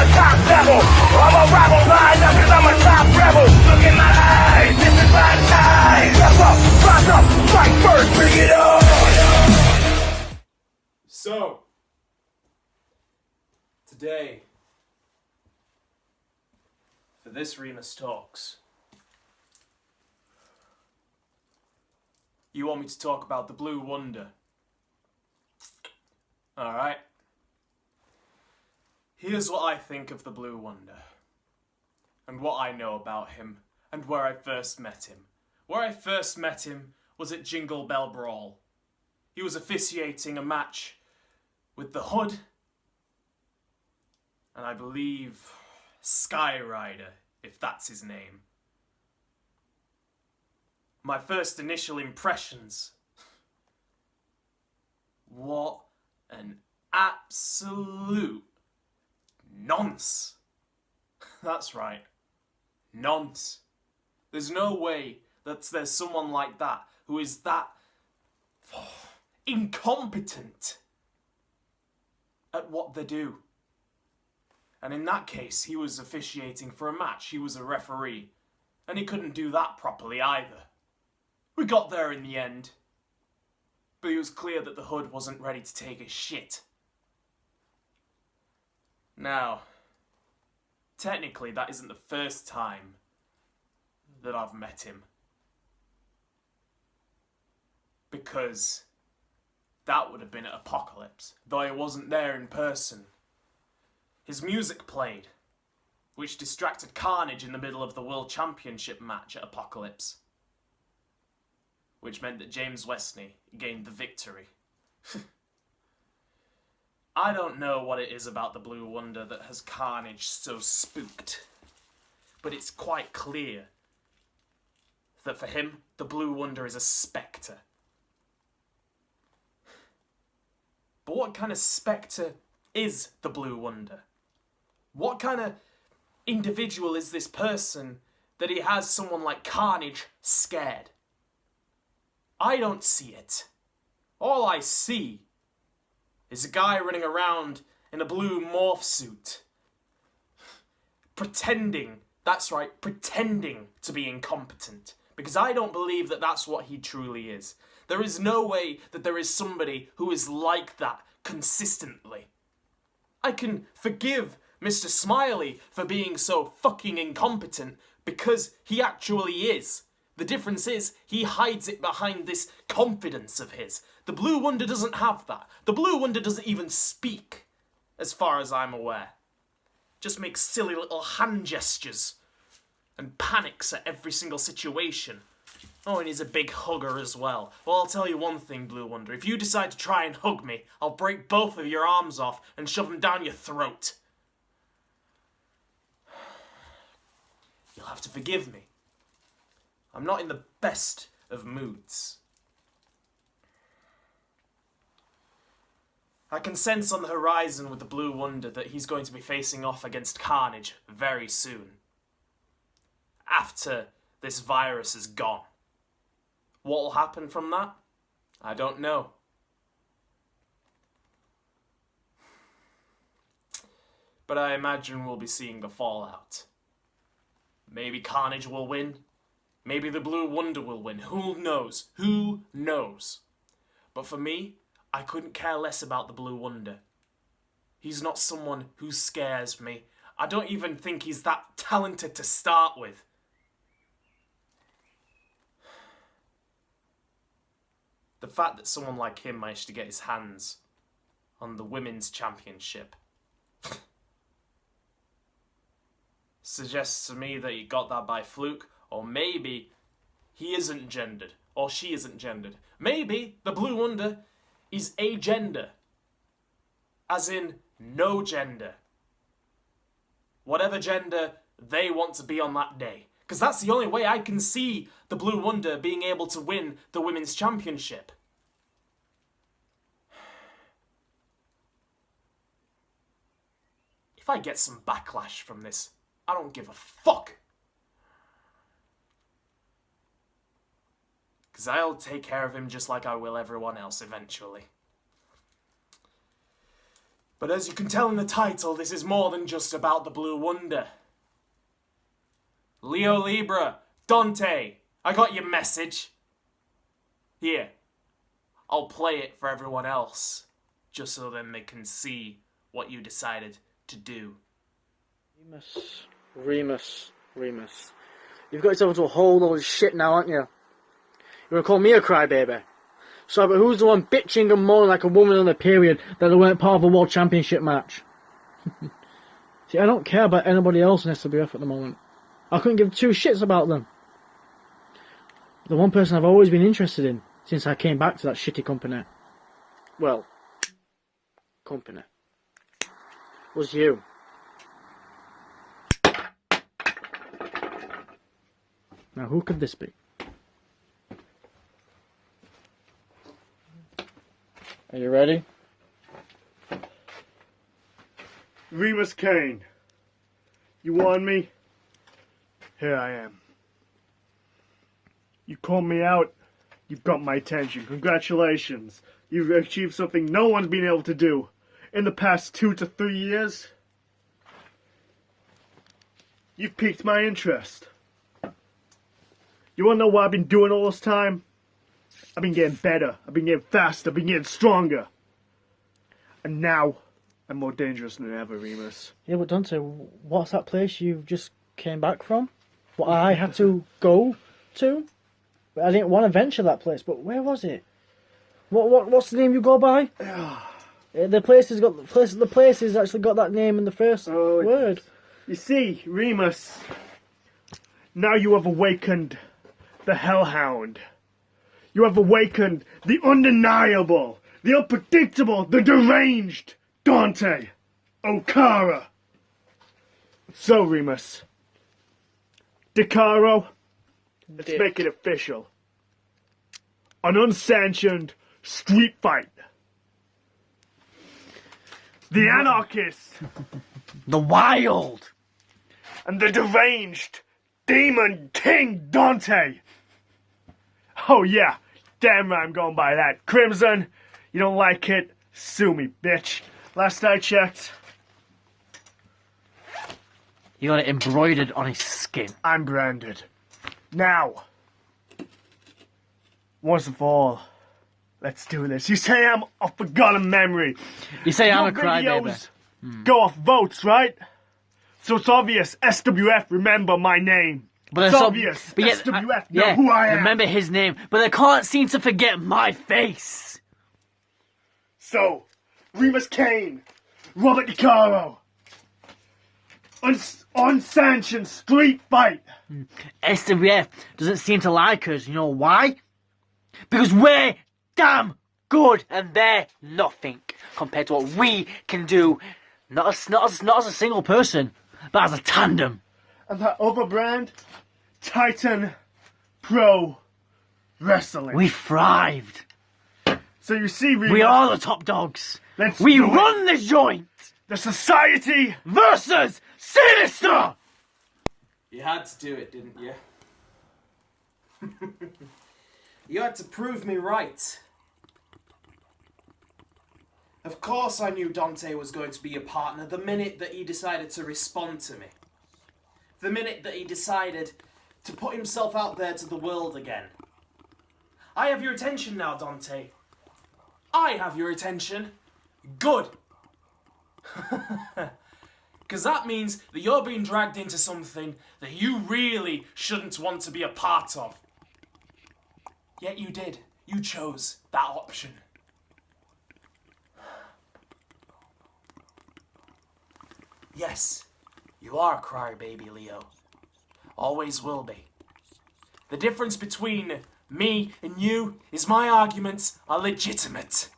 the top level. I'm a rebel, line up 'cause I'm a top rebel. Look in my eyes, this is my time. Step up, rise up, strike first, bring it on. So, today, for this Remus Talks, you want me to talk about the Blue Wonder. Alright. Here's what I think of the Blue Wonder, and what I know about him, and where I first met him. Where I first met him was at Jingle Bell Brawl. He was officiating a match with the Hood, and I believe Skyrider, if that's his name. My first initial impressions. What an absolute nonce. That's right. Nonce. There's no way that there's someone like that who is that incompetent at what they do. And in that case, he was officiating for a match. He was a referee. And he couldn't do that properly either. We got there in the end. But it was clear that the Hood wasn't ready to take a shit. Now, technically that isn't the first time that I've met him. Because that would have been at Apocalypse, though I wasn't there in person. His music played, which distracted Carnage in the middle of the World Championship match at Apocalypse, which meant that James Westney gained the victory. I don't know what it is about the Blue Wonder that has Carnage so spooked, but it's quite clear that for him, the Blue Wonder is a spectre. But what kind of spectre is the Blue Wonder? What kind of individual is this person that he has someone like Carnage scared? I don't see it. All I see is a guy running around in a blue morph suit, pretending, that's right, pretending to be incompetent. Because I don't believe that that's what he truly is. There is no way that there is somebody who is like that consistently. I can forgive Mr. Smiley for being so fucking incompetent because he actually is. The difference is he hides it behind this confidence of his. The Blue Wonder doesn't have that. The Blue Wonder doesn't even speak, as far as I'm aware. Just makes silly little hand gestures and panics at every single situation. Oh, and he's a big hugger as well. Well, I'll tell you one thing, Blue Wonder. If you decide to try and hug me, I'll break both of your arms off and shove them down your throat. You'll have to forgive me. I'm not in the best of moods. I can sense on the horizon with the Blue Wonder that he's going to be facing off against Carnage very soon. After this virus is gone. What will happen from that? I don't know. But I imagine we'll be seeing the fallout. Maybe Carnage will win. Maybe the Blue Wonder will win. Who knows? Who knows? But for me, I couldn't care less about the Blue Wonder. He's not someone who scares me. I don't even think he's that talented to start with. The fact that someone like him managed to get his hands on the Women's Championship suggests to me that he got that by fluke, or maybe he isn't gendered, or she isn't gendered. Maybe the Blue Wonder is agender, as in no gender. Whatever gender they want to be on that day. Because that's the only way I can see the Blue Wonder being able to win the Women's Championship. If I get some backlash from this, I don't give a fuck. Because I'll take care of him just like I will everyone else eventually. But as you can tell in the title, this is more than just about the Blue Wonder. Leo Libra, Dante, I got your message. Here, I'll play it for everyone else, just so then they can see what you decided to do. Remus. You've got yourself into a whole load of shit now, aren't you? You're gonna call me a crybaby? So, but who's the one bitching and moaning like a woman on a period that they weren't part of a World Championship match? See, I don't care about anybody else in SWF at the moment. I couldn't give two shits about them. The one person I've always been interested in since I came back to that shitty company, well, company, was you. Now, who could this be? Are you ready? Remus Kane, you want me? Here I am. You called me out, you've got my attention. Congratulations. You've achieved something no one's been able to do in the past 2 to 3 years. You've piqued my interest. You wanna know what I've been doing all this time? I've been getting better, I've been getting faster, I've been getting stronger. And now, I'm more dangerous than ever, Remus. Yeah, but Dante, what's that place you just came back from? What I had to go to? I didn't want to venture that place, but where was it? What's the name you go by? The place has actually got that name in the first word. You see, Remus, now you have awakened the Hellhound. You have awakened the undeniable, the unpredictable, the deranged Dante Okara. So, Remus, DeCaro, let's make it official. An unsanctioned street fight. The anarchist, The Wild, and the deranged Demon King Dante. Oh yeah, damn right I'm going by that. Crimson, you don't like it? Sue me, bitch. Last I checked, You got it embroidered on his skin. I'm branded. Now, once and for all, let's do this. You say I'm a forgotten memory. You say I'm Your a crybaby. videos go off votes, right? So it's obvious, SWF remember my name. But It's it's obvious, but SWF know who I am. Remember his name, but they can't seem to forget my face. So, Remus Kane, Robert DeCaro, unsanctioned street fight. SWF doesn't seem to like us. You know why? Because we're damn good and they're nothing compared to what we can do. Not as a single person, but as a tandem. And that other brand, Titan Pro Wrestling. We thrived. So you see, Remus, We are the top dogs. We run this joint. the society. Versus Sinister. You had to do it, didn't you? You had to prove me right. Of course I knew Dante was going to be a partner the minute that he decided to respond to me. The minute that he decided to put himself out there to the world again. I have your attention now, Dante. I have your attention. Good. Because that means that you're being dragged into something that you really shouldn't want to be a part of. Yet you did. You chose that option. Yes, you are a crybaby, Leo. Always will be. The difference between me and you is my arguments are legitimate.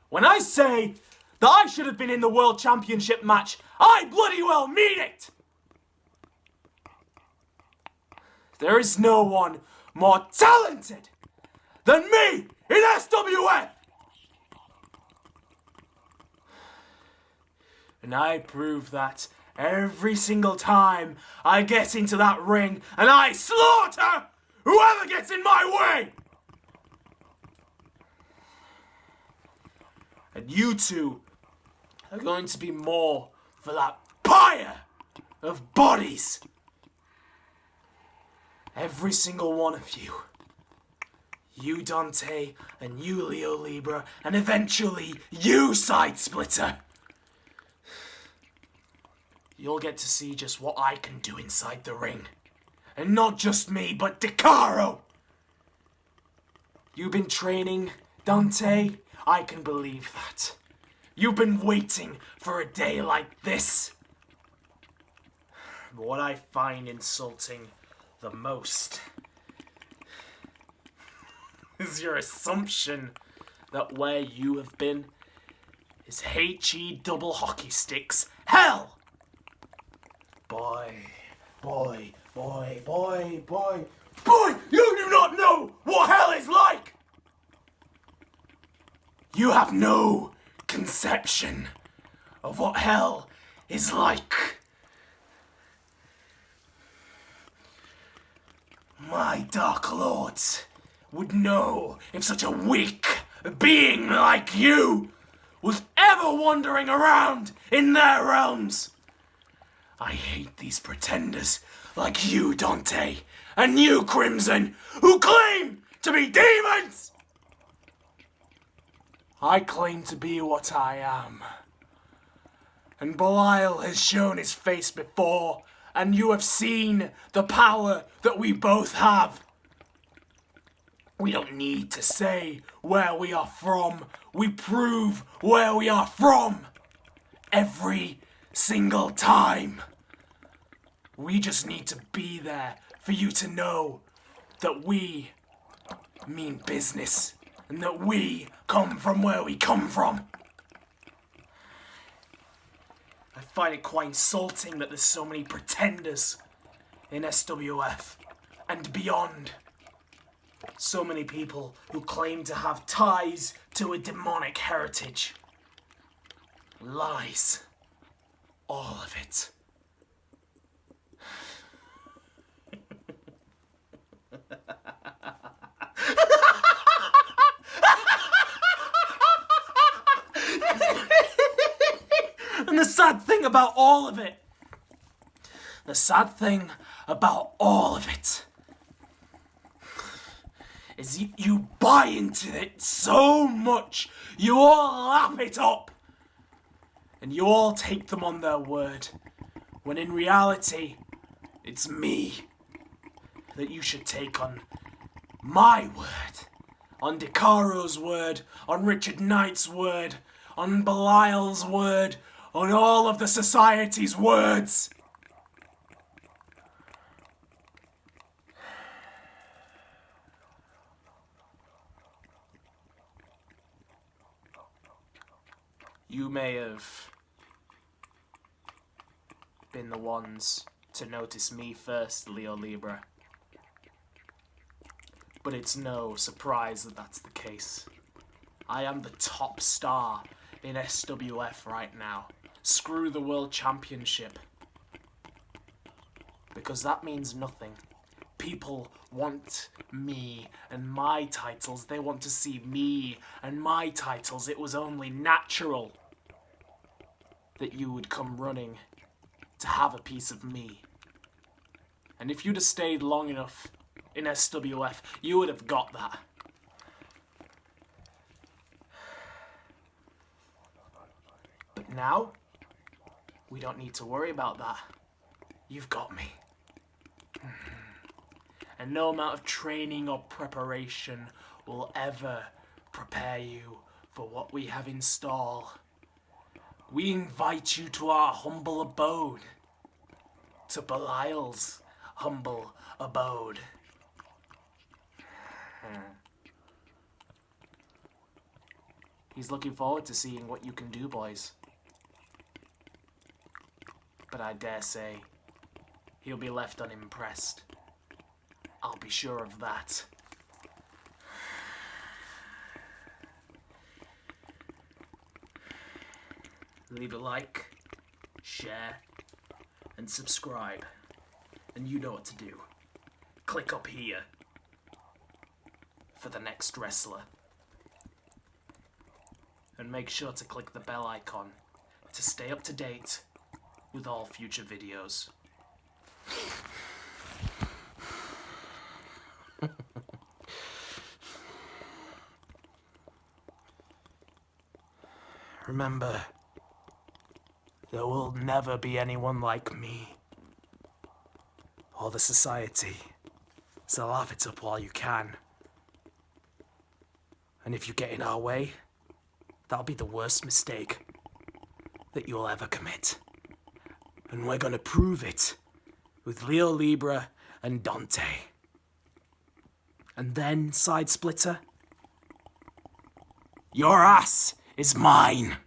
When I say that I should have been in the World Championship match, I bloody well mean it! There is no one more talented than me in SWF! And I prove that every single time I get into that ring and I slaughter whoever gets in my way! And you two are going to be more for that pyre of bodies. Every single one of you. You, Dante, and you, Leo Libra, and eventually you, Side Splitter. You'll get to see just what I can do inside the ring. And not just me, but DeCaro! You've been training, Dante? I can believe that. You've been waiting for a day like this. But what I find insulting the most is your assumption that where you have been is HE double hockey sticks hell! Boy, you do not know what hell is like! You have no conception of what hell is like. My Dark Lords would know if such a weak being like you was ever wandering around in their realms. I hate these pretenders like you, Dante, and you, Crimson, who claim to be demons! I claim to be what I am. And Belial has shown his face before, and you have seen the power that we both have. We don't need to say where we are from. We prove where we are from every single time. We just need to be there for you to know that we mean business and that we come from where we come from. I find it quite insulting that there's so many pretenders in SWF and beyond. So many people who claim to have ties to a demonic heritage. Lies. All of it. And the sad thing about all of it, is you buy into it so much, you all lap it up, and you all take them on their word, when in reality, it's me that you should take on my word, on DeCaro's word, on Richard Knight's word, on Belial's word, on all of the society's words. You may have been the ones to notice me first, Leo Libra. But it's no surprise that that's the case. I am the top star in SWF right now. Screw the World Championship. Because that means nothing. People want me and my titles. They want to see me and my titles. It was only natural that you would come running to have a piece of me. And if you'd have stayed long enough in SWF, you would have got that. But now, we don't need to worry about that. You've got me. And no amount of training or preparation will ever prepare you for what we have in store. We invite you to our humble abode. To Belial's humble abode. He's looking forward to seeing what you can do, boys. But I dare say, he'll be left unimpressed. I'll be sure of that. Leave a like, share, and subscribe. And you know what to do. Click up here for the next wrestler. And make sure to click the bell icon to stay up to date with all future videos. Remember, there will never be anyone like me or the society, so laugh it up while you can. And if you get in our way, that'll be the worst mistake that you'll ever commit. And we're gonna prove it with Leo Libra and Dante. And then, Side Splitter, your ass is mine.